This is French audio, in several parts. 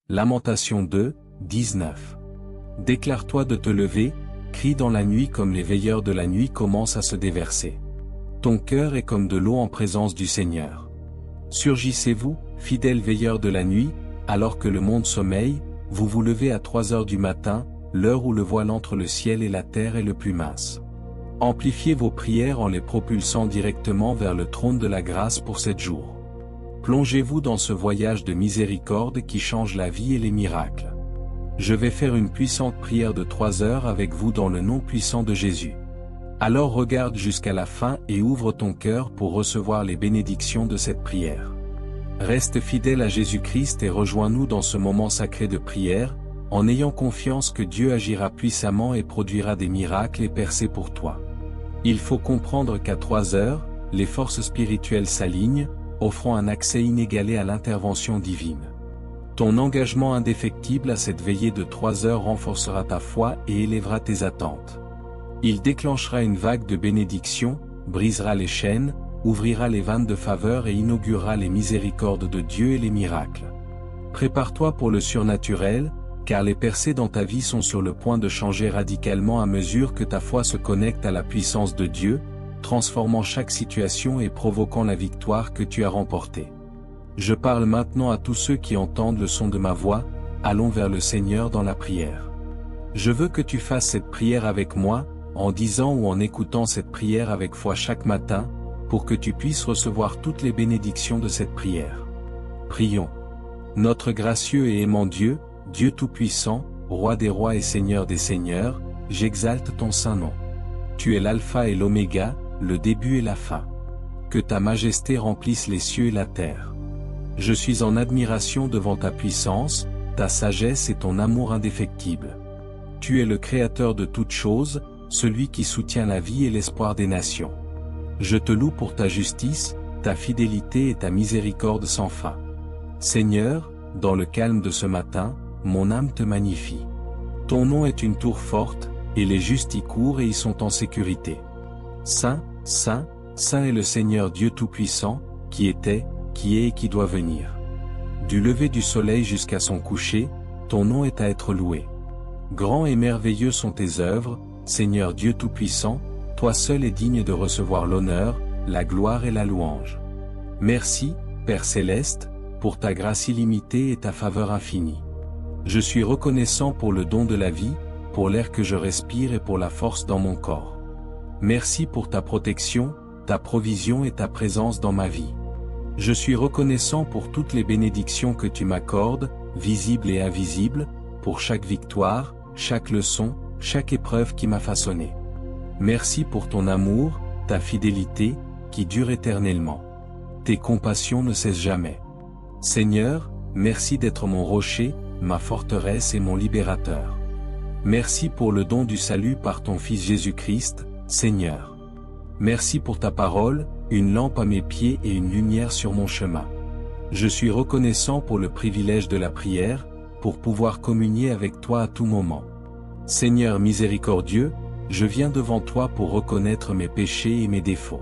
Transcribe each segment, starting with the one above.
Lamentation 2, 19. Déclare-toi de te lever, crie dans la nuit comme les veilleurs de la nuit commencent à se déverser. Ton cœur est comme de l'eau en présence du Seigneur. Surgissez-vous, fidèles veilleurs de la nuit, alors que le monde sommeille, vous vous levez à 3 heures du matin, l'heure où le voile entre le ciel et la terre est le plus mince. Amplifiez vos prières en les propulsant directement vers le trône de la grâce pour 7 jours. Plongez-vous dans ce voyage de miséricorde qui change la vie et les miracles. Je vais faire une puissante prière de 3 heures avec vous dans le nom puissant de Jésus. Alors regarde jusqu'à la fin et ouvre ton cœur pour recevoir les bénédictions de cette prière. Reste fidèle à Jésus-Christ et rejoins-nous dans ce moment sacré de prière, en ayant confiance que Dieu agira puissamment et produira des miracles et percées pour toi. Il faut comprendre qu'à 3 heures, les forces spirituelles s'alignent, offrant un accès inégalé à l'intervention divine. Ton engagement indéfectible à cette veillée de 3 heures renforcera ta foi et élèvera tes attentes. Il déclenchera une vague de bénédictions, brisera les chaînes, ouvrira les vannes de faveur et inaugurera les miséricordes de Dieu et les miracles. Prépare-toi pour le surnaturel, car les percées dans ta vie sont sur le point de changer radicalement à mesure que ta foi se connecte à la puissance de Dieu, transformant chaque situation et provoquant la victoire que tu as remportée. Je parle maintenant à tous ceux qui entendent le son de ma voix, allons vers le Seigneur dans la prière. Je veux que tu fasses cette prière avec moi, en disant ou en écoutant cette prière avec foi chaque matin, pour que tu puisses recevoir toutes les bénédictions de cette prière. Prions. Notre gracieux et aimant Dieu, Dieu Tout-Puissant, Roi des rois et Seigneur des seigneurs, j'exalte ton saint nom. Tu es l'alpha et l'oméga, le début et la fin. Que ta majesté remplisse les cieux et la terre. Je suis en admiration devant ta puissance, ta sagesse et ton amour indéfectible. Tu es le Créateur de toutes choses, celui qui soutient la vie et l'espoir des nations. Je te loue pour ta justice, ta fidélité et ta miséricorde sans fin. Seigneur, dans le calme de ce matin, mon âme te magnifie. Ton nom est une tour forte, et les justes y courent et y sont en sécurité. Saint, Saint, Saint est le Seigneur Dieu Tout-Puissant, qui était, qui est et qui doit venir. Du lever du soleil jusqu'à son coucher, ton nom est à être loué. Grands et merveilleux sont tes œuvres, Seigneur Dieu Tout-Puissant, toi seul es digne de recevoir l'honneur, la gloire et la louange. Merci, Père Céleste, pour ta grâce illimitée et ta faveur infinie. Je suis reconnaissant pour le don de la vie, pour l'air que je respire et pour la force dans mon corps. Merci pour ta protection, ta provision et ta présence dans ma vie. Je suis reconnaissant pour toutes les bénédictions que tu m'accordes, visibles et invisibles, pour chaque victoire, chaque leçon, chaque épreuve qui m'a façonné. Merci pour ton amour, ta fidélité, qui dure éternellement. Tes compassions ne cessent jamais. Seigneur, merci d'être mon rocher, ma forteresse et mon libérateur. Merci pour le don du salut par ton Fils Jésus-Christ, Seigneur. Merci pour ta parole, une lampe à mes pieds et une lumière sur mon chemin. Je suis reconnaissant pour le privilège de la prière, pour pouvoir communier avec toi à tout moment. Seigneur miséricordieux, je viens devant toi pour reconnaître mes péchés et mes défauts.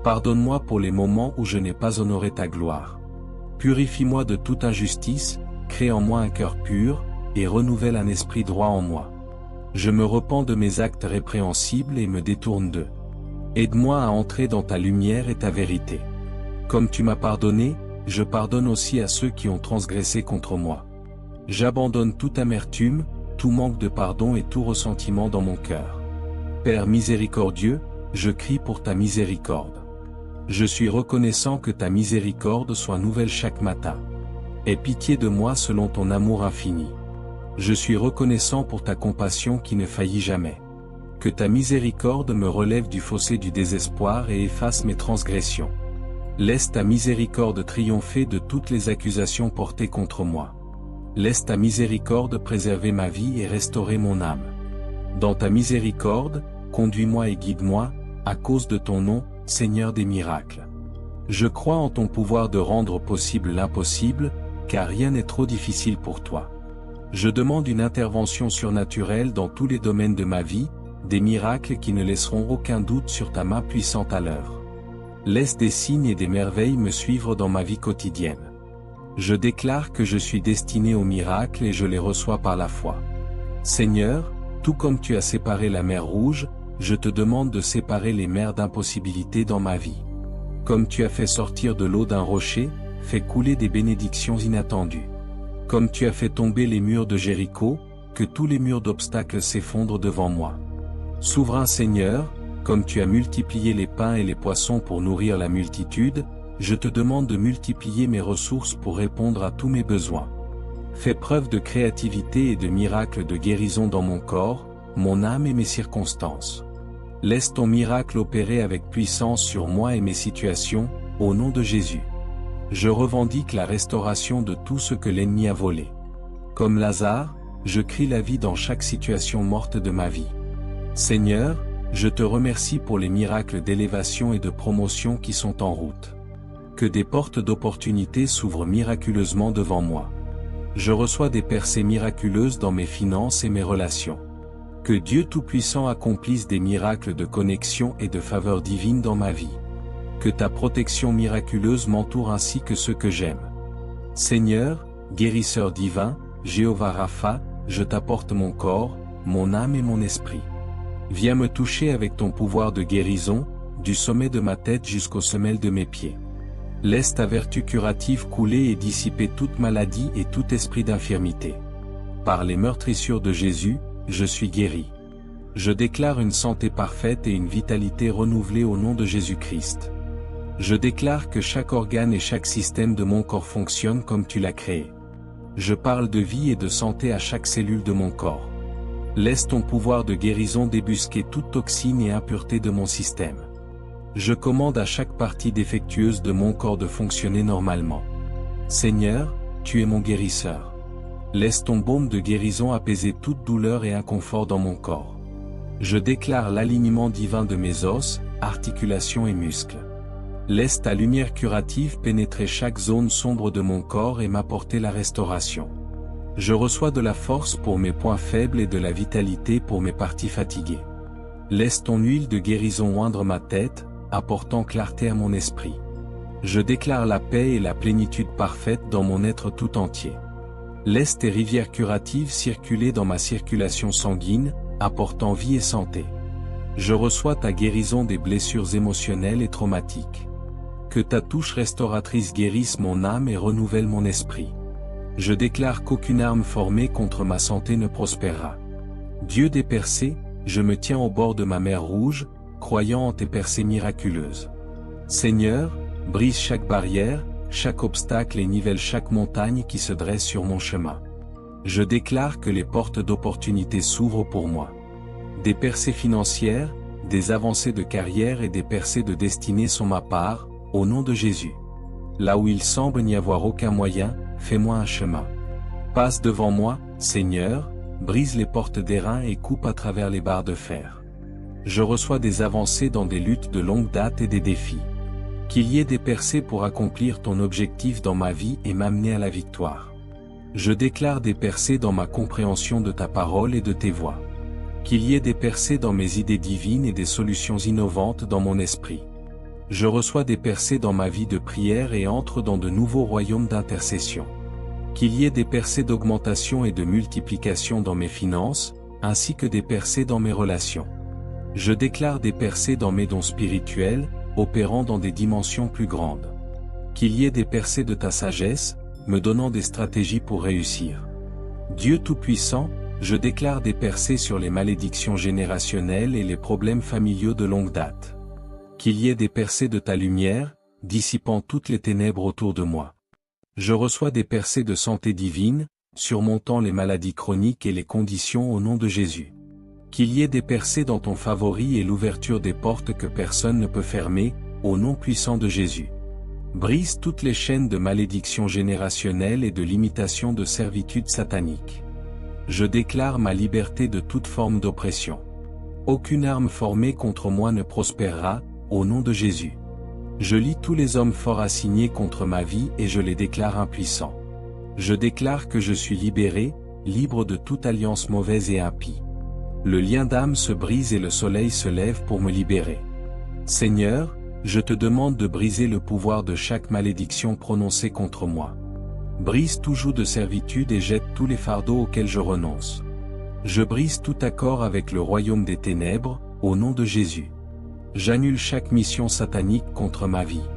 Pardonne-moi pour les moments où je n'ai pas honoré ta gloire. Purifie-moi de toute injustice, crée en moi un cœur pur, et renouvelle un esprit droit en moi. Je me repens de mes actes répréhensibles et me détourne d'eux. Aide-moi à entrer dans ta lumière et ta vérité. Comme tu m'as pardonné, je pardonne aussi à ceux qui ont transgressé contre moi. J'abandonne toute amertume, tout manque de pardon et tout ressentiment dans mon cœur. Père miséricordieux, je crie pour ta miséricorde. Je suis reconnaissant que ta miséricorde soit nouvelle chaque matin. Aie pitié de moi selon ton amour infini. Je suis reconnaissant pour ta compassion qui ne faillit jamais. Que ta miséricorde me relève du fossé du désespoir et efface mes transgressions. Laisse ta miséricorde triompher de toutes les accusations portées contre moi. Laisse ta miséricorde préserver ma vie et restaurer mon âme. Dans ta miséricorde, conduis-moi et guide-moi, à cause de ton nom, Seigneur des miracles. Je crois en ton pouvoir de rendre possible l'impossible, car rien n'est trop difficile pour toi. Je demande une intervention surnaturelle dans tous les domaines de ma vie, des miracles qui ne laisseront aucun doute sur ta main puissante à l'œuvre. Laisse des signes et des merveilles me suivre dans ma vie quotidienne. Je déclare que je suis destiné aux miracles et je les reçois par la foi. Seigneur, tout comme tu as séparé la mer Rouge, je te demande de séparer les mers d'impossibilité dans ma vie. Comme tu as fait sortir de l'eau d'un rocher, fais couler des bénédictions inattendues. Comme tu as fait tomber les murs de Jéricho, que tous les murs d'obstacles s'effondrent devant moi. Souverain Seigneur, comme tu as multiplié les pains et les poissons pour nourrir la multitude, je te demande de multiplier mes ressources pour répondre à tous mes besoins. Fais preuve de créativité et de miracles de guérison dans mon corps, mon âme et mes circonstances. Laisse ton miracle opérer avec puissance sur moi et mes situations, au nom de Jésus. Je revendique la restauration de tout ce que l'ennemi a volé. Comme Lazare, je crie la vie dans chaque situation morte de ma vie. Seigneur, je te remercie pour les miracles d'élévation et de promotion qui sont en route. Que des portes d'opportunité s'ouvrent miraculeusement devant moi. Je reçois des percées miraculeuses dans mes finances et mes relations. Que Dieu Tout-Puissant accomplisse des miracles de connexion et de faveur divine dans ma vie. Que ta protection miraculeuse m'entoure ainsi que ceux que j'aime. Seigneur, guérisseur divin, Jéhovah Rapha, je t'apporte mon corps, mon âme et mon esprit. Viens me toucher avec ton pouvoir de guérison, du sommet de ma tête jusqu'aux semelles de mes pieds. Laisse ta vertu curative couler et dissiper toute maladie et tout esprit d'infirmité. Par les meurtrissures de Jésus, je suis guéri. Je déclare une santé parfaite et une vitalité renouvelée au nom de Jésus-Christ. Je déclare que chaque organe et chaque système de mon corps fonctionne comme tu l'as créé. Je parle de vie et de santé à chaque cellule de mon corps. Laisse ton pouvoir de guérison débusquer toute toxine et impureté de mon système. Je commande à chaque partie défectueuse de mon corps de fonctionner normalement. Seigneur, tu es mon guérisseur. Laisse ton baume de guérison apaiser toute douleur et inconfort dans mon corps. Je déclare l'alignement divin de mes os, articulations et muscles. Laisse ta lumière curative pénétrer chaque zone sombre de mon corps et m'apporter la restauration. Je reçois de la force pour mes points faibles et de la vitalité pour mes parties fatiguées. Laisse ton huile de guérison oindre ma tête, apportant clarté à mon esprit. Je déclare la paix et la plénitude parfaite dans mon être tout entier. Laisse tes rivières curatives circuler dans ma circulation sanguine, apportant vie et santé. Je reçois ta guérison des blessures émotionnelles et traumatiques. Que ta touche restauratrice guérisse mon âme et renouvelle mon esprit. Je déclare qu'aucune arme formée contre ma santé ne prospérera. Dieu des percées, je me tiens au bord de ma mer Rouge, croyant en tes percées miraculeuses. Seigneur, brise chaque barrière, chaque obstacle et nivelle chaque montagne qui se dresse sur mon chemin. Je déclare que les portes d'opportunité s'ouvrent pour moi. Des percées financières, des avancées de carrière et des percées de destinée sont ma part, au nom de Jésus. Là où il semble n'y avoir aucun moyen, fais-moi un chemin. Passe devant moi, Seigneur, brise les portes d'airain et coupe à travers les barres de fer. Je reçois des avancées dans des luttes de longue date et des défis. Qu'il y ait des percées pour accomplir ton objectif dans ma vie et m'amener à la victoire. Je déclare des percées dans ma compréhension de ta parole et de tes voies. Qu'il y ait des percées dans mes idées divines et des solutions innovantes dans mon esprit. Je reçois des percées dans ma vie de prière et entre dans de nouveaux royaumes d'intercession. Qu'il y ait des percées d'augmentation et de multiplication dans mes finances, ainsi que des percées dans mes relations. Je déclare des percées dans mes dons spirituels, opérant dans des dimensions plus grandes. Qu'il y ait des percées de ta sagesse, me donnant des stratégies pour réussir. Dieu Tout-Puissant, je déclare des percées sur les malédictions générationnelles et les problèmes familiaux de longue date. Qu'il y ait des percées de ta lumière, dissipant toutes les ténèbres autour de moi. Je reçois des percées de santé divine, surmontant les maladies chroniques et les conditions au nom de Jésus. Qu'il y ait des percées dans ton favori et l'ouverture des portes que personne ne peut fermer, au nom puissant de Jésus. Brise toutes les chaînes de malédiction générationnelle et de limitation de servitude satanique. Je déclare ma liberté de toute forme d'oppression. Aucune arme formée contre moi ne prospérera, au nom de Jésus. Je lie tous les hommes forts assignés contre ma vie et je les déclare impuissants. Je déclare que je suis libéré, libre de toute alliance mauvaise et impie. Le lien d'âme se brise et le soleil se lève pour me libérer. Seigneur, je te demande de briser le pouvoir de chaque malédiction prononcée contre moi. Brise tout joug de servitude et jette tous les fardeaux auxquels je renonce. Je brise tout accord avec le royaume des ténèbres, au nom de Jésus. J'annule chaque mission satanique contre ma vie.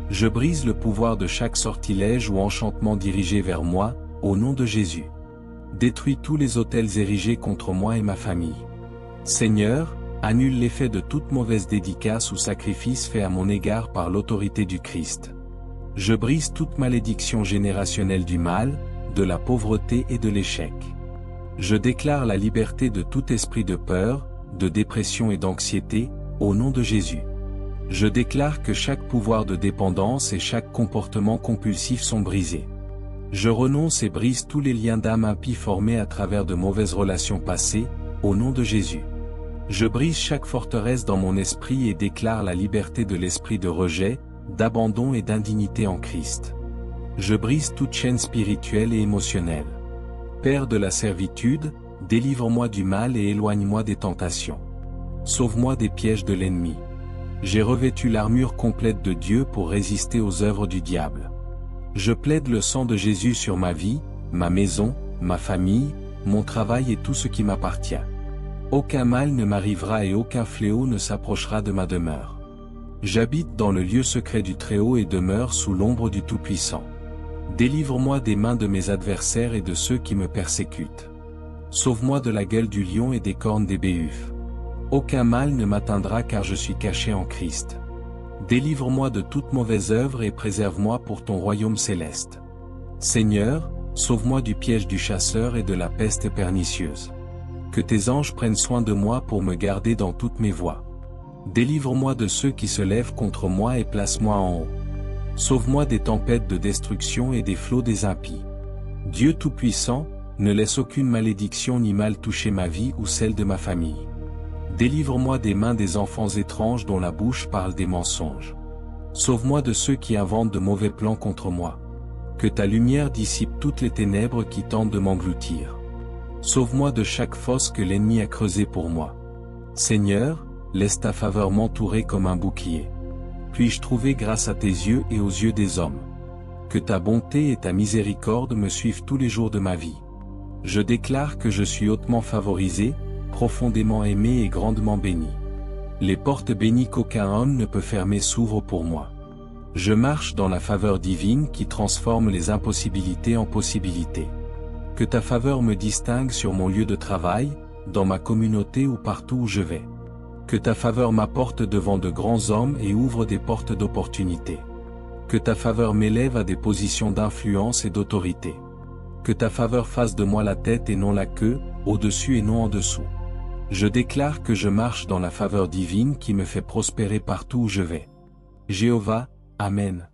Je brise le pouvoir de chaque sortilège ou enchantement dirigé vers moi, au nom de Jésus. Détruis tous les autels érigés contre moi et ma famille. Seigneur, annule l'effet de toute mauvaise dédicace ou sacrifice fait à mon égard par l'autorité du Christ. Je brise toute malédiction générationnelle du mal, de la pauvreté et de l'échec. Je déclare la liberté de tout esprit de peur, de dépression et d'anxiété, au nom de Jésus. Je déclare que chaque pouvoir de dépendance et chaque comportement compulsif sont brisés. Je renonce et brise tous les liens d'âme impies formés à travers de mauvaises relations passées, au nom de Jésus. Je brise chaque forteresse dans mon esprit et déclare la liberté de l'esprit de rejet, d'abandon et d'indignité en Christ. Je brise toute chaîne spirituelle et émotionnelle. Père de la servitude, délivre-moi du mal et éloigne-moi des tentations. Sauve-moi des pièges de l'ennemi. J'ai revêtu l'armure complète de Dieu pour résister aux œuvres du diable. Je plaide le sang de Jésus sur ma vie, ma maison, ma famille, mon travail et tout ce qui m'appartient. Aucun mal ne m'arrivera et aucun fléau ne s'approchera de ma demeure. J'habite dans le lieu secret du Très-Haut et demeure sous l'ombre du Tout-Puissant. Délivre-moi des mains de mes adversaires et de ceux qui me persécutent. Sauve-moi de la gueule du lion et des cornes des béhufs. Aucun mal ne m'atteindra car je suis caché en Christ. Délivre-moi de toute mauvaise œuvre et préserve-moi pour ton royaume céleste. Seigneur, sauve-moi du piège du chasseur et de la peste pernicieuse. Que tes anges prennent soin de moi pour me garder dans toutes mes voies. Délivre-moi de ceux qui se lèvent contre moi et place-moi en haut. Sauve-moi des tempêtes de destruction et des flots des impies. Dieu Tout-Puissant, ne laisse aucune malédiction ni mal toucher ma vie ou celle de ma famille. Délivre-moi des mains des enfants étranges dont la bouche parle des mensonges. Sauve-moi de ceux qui inventent de mauvais plans contre moi. Que ta lumière dissipe toutes les ténèbres qui tentent de m'engloutir. Sauve-moi de chaque fosse que l'ennemi a creusée pour moi. Seigneur, laisse ta faveur m'entourer comme un bouclier. Puis-je trouver grâce à tes yeux et aux yeux des hommes. Que ta bonté et ta miséricorde me suivent tous les jours de ma vie. Je déclare que je suis hautement favorisé, profondément aimé et grandement béni. Les portes bénies qu'aucun homme ne peut fermer s'ouvrent pour moi. Je marche dans la faveur divine qui transforme les impossibilités en possibilités. Que ta faveur me distingue sur mon lieu de travail, dans ma communauté ou partout où je vais. Que ta faveur m'apporte devant de grands hommes et ouvre des portes d'opportunité. Que ta faveur m'élève à des positions d'influence et d'autorité. Que ta faveur fasse de moi la tête et non la queue, au-dessus et non en dessous. Je déclare que je marche dans la faveur divine qui me fait prospérer partout où je vais. Jéhovah, Amen.